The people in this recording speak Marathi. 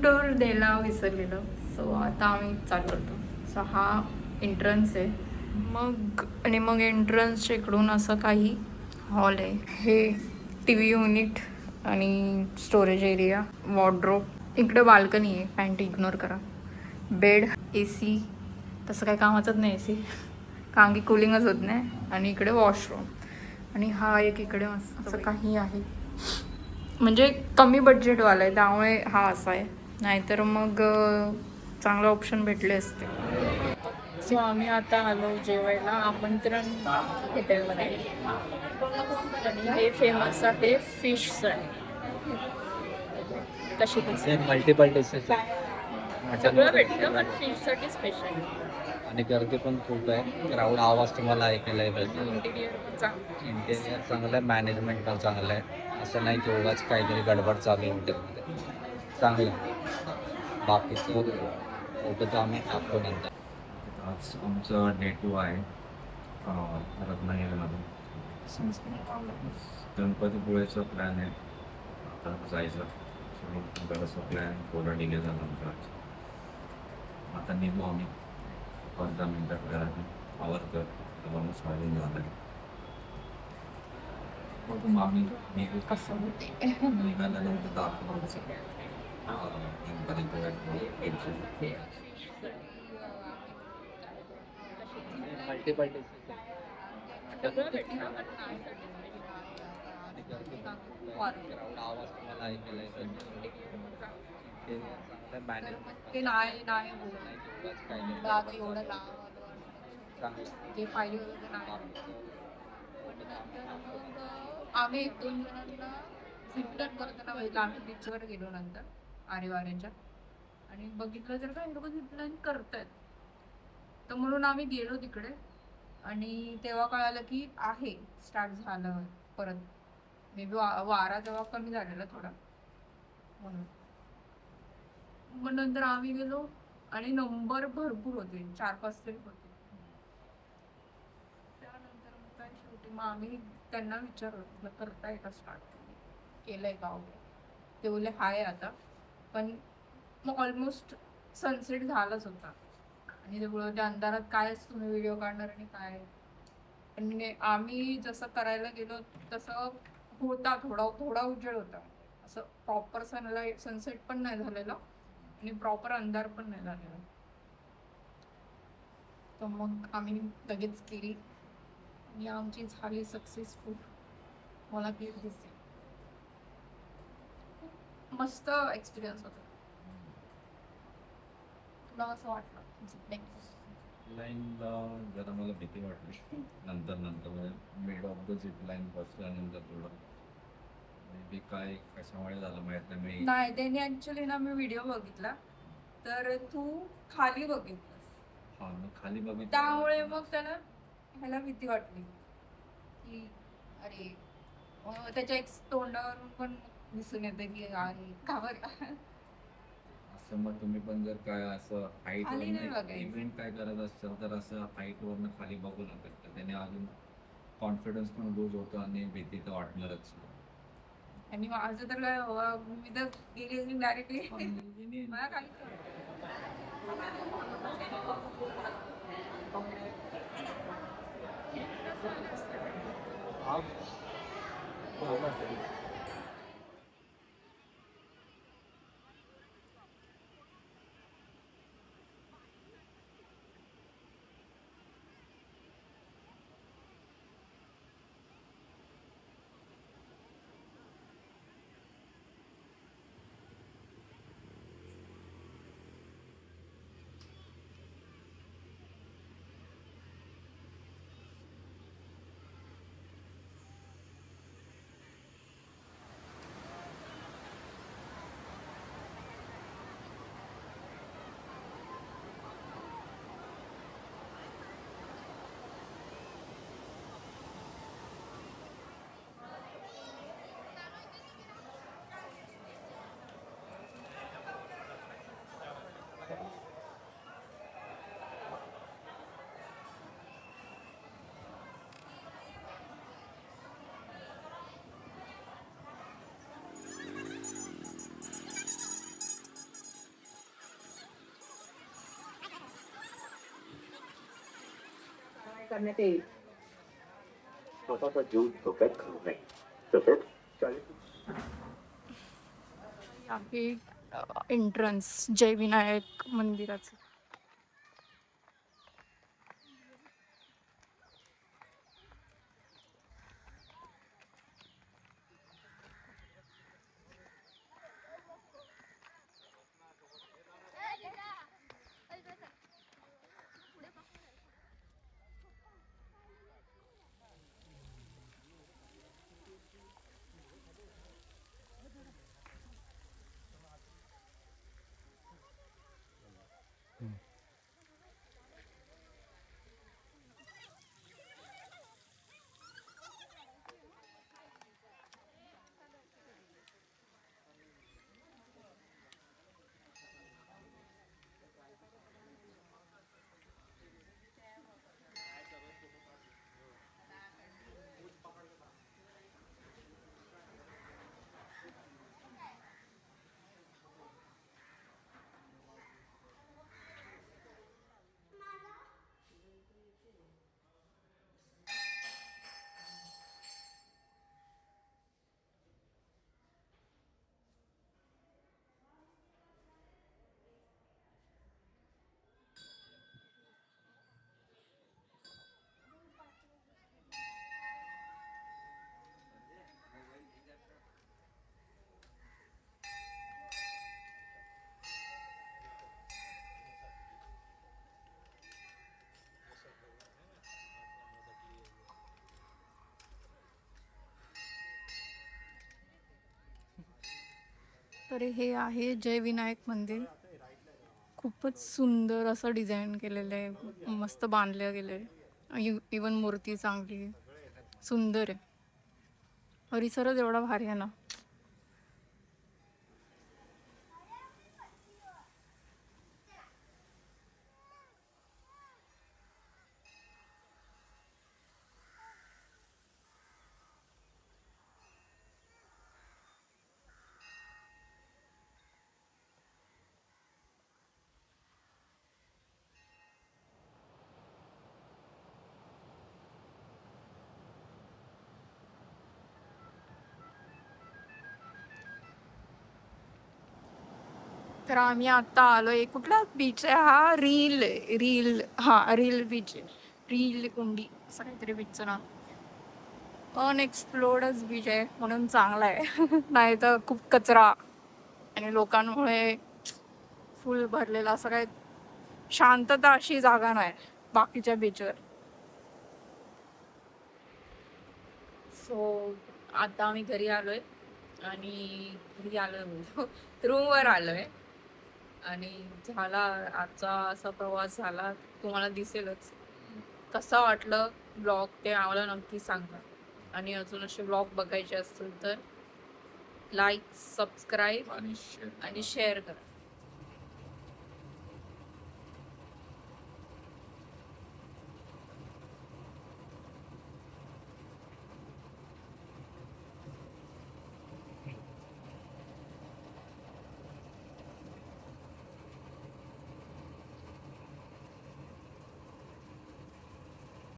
टूर द्यायला विसरलेलं. सो आता आम्ही चालू करतो. सो हा एंट्रन्स आहे. मग एंट्रन्सच्या इकडून असं काही हॉल आहे. हे टी व्ही युनिट आणि स्टोरेज एरिया, वॉर्डरोब. इकडे बाल्कनी आहे, पॅन्ट इग्नोर करा. बेड, ए सी, तसं काही कामाचंच नाही ए सी, कारण की कुलिंगच होत नाही. आणि इकडे वॉशरूम. आणि हा एक इकडे मस्त असं काही आहे, म्हणजे कमी बजेटवाला आहे त्यामुळे हा असा आहे. नाहीतर मग चांगले ऑप्शन भेटले असते. सो आम्ही आता आलो जेवायला आमंत्रण हॉटेलमध्ये. आणि हे फेमस आहे फिशचं. कशी मल्टिपल डिशेस सगळं भेटतं पण फिशसाठी स्पेशल. आणि गर्दी पण खूप आहे. क्राऊड आवाज तुम्हाला ऐकायला येत असेल. इंटिरियर पण चांगलं. इंटेरियर चांगलं आहे, मॅनेजमेंट पण चांगलं आहे. असं नाही की उगाच काहीतरी गडबड चालू आहे हॉटेलमध्ये. चांगलं आहे. बाकीचं फोटो तर आम्ही टाकतो नंतर. आज आमचं डे 2 आहे रत्नागिरीमध्ये. गणपतीपुळेचा प्लॅन आहे आता जायचं. बराचसा प्लॅन थोडा डिले झाला आमचा. आता निघू आम्ही 15 मिनटात घरात आवरतं. ऑलमोस्ट वाजून झालं आहे. मग आम्ही निघू. कसं होते निघाल्यानंतर दाखवू गणपतीपुळ्यात मल्टिपल डिशेस आवाज तुम्हाला ऐकायला येतो. ते नाही नाही बोलत आता एवढं लांब जे पाहिजे होतं ते नाही. आम्ही 1-2 जणांना झिपलाईन करताना बघितलं. आम्ही बीचवर गेलो नंतर आरेवाऱ्याच्या आणि बघितलं तर काय लोक झिपलाईन करतायत. तर म्हणून आम्ही गेलो तिकडे आणि तेव्हा कळालं की आहे स्टार्ट झालं परत. मे बी वारा तेव्हा कमी झालेला थोडा म्हणून. मग नंतर आम्ही गेलो आणि नंबर भरपूर होते, 4-5 तरी होते. त्यानंतर मग काय शेवटी मग आम्ही त्यांना विचारलं करताय का स्टार्ट, केलंय का वगैरे. ते बोलले हाय आता. पण मग ऑलमोस्ट सनसेट झालाच होता आणि ते बोलत त्या अंधारात कायच तुम्ही व्हिडिओ काढणार आणि काय. आणि आम्ही जसं करायला गेलो तसं होता, थोडा थोडा उजेड होता. असं प्रॉपर सनसेट पण नाही झालेला आणि प्रॉपर अंधार पण नाही झालेला. तर मग आम्ही लगेच केली आणि आमची झाली सक्सेसफुल. मला क्लिप दिसते. मस्त एक्सपिरियन्स होता. तुला असं वाटलं लाईनला जरा मला भीती वाटली. नंतर mid of the zip line बसल्यानंतर थोडं मे बी काय कशामुळे झालं माहित नाही. नाही त्याने ऍक्च्युली ना मी व्हिडिओ बघितला तर तू खाली बघितलंस. हा मग खाली बघितलं त्यामुळे मग त्याला ह्याला भीती वाटली की अरे त्याच्या एक तोंडावरून पण दिसून येते की अरे घाबरला. असं मग तुम्ही पण जर काय असं हाईट खाली नाही वरून बघायचं. इव्हेंट काय करत असाल तर असं हाईट वरून खाली बघू नका. तर त्याने अजून कॉन्फिडन्स पण लूज होतो आणि भीती तर वाटणारच. आणि माझं तर काय मी तर गेली डायरेक्टली मला काही करण्यात येईल. स्वतःचा जीव धोक्यात घालू नये. तसेच आहे एंट्रन्स जय विनायक मंदिराचं. तर हे आहे जय विनायक मंदिर. खूपच सुंदर असं डिझाईन केलेलं आहे, मस्त बांधलं गेलं आहे. इवन मूर्ती चांगली आहे, सुंदर आहे. परिसरच एवढा भारी आहे ना. तर आम्ही आता आलोय, कुठला बीच आहे हा? रील बीच आहे. रील कुंडी असं काहीतरी बीचचं नाव. अनएक्सप्लोर्डच बीच आहे म्हणून चांगला आहे. नाही तर खूप कचरा आणि लोकांमुळे फुल भरलेला, असं काय शांतता अशी जागा नाही बाकीच्या बीचवर. सो आता आम्ही घरी आलोय आणि घरी आलोय रूमवर आलोय आणि झाला आजचा असा प्रवास झाला. तुम्हाला दिसेलच. कसा वाटलं ब्लॉग ते आम्हाला नक्की सांगा. आणि अजून असे ब्लॉग बघायचे असतील तर लाईक, सबस्क्राईब आणि शेअर करा.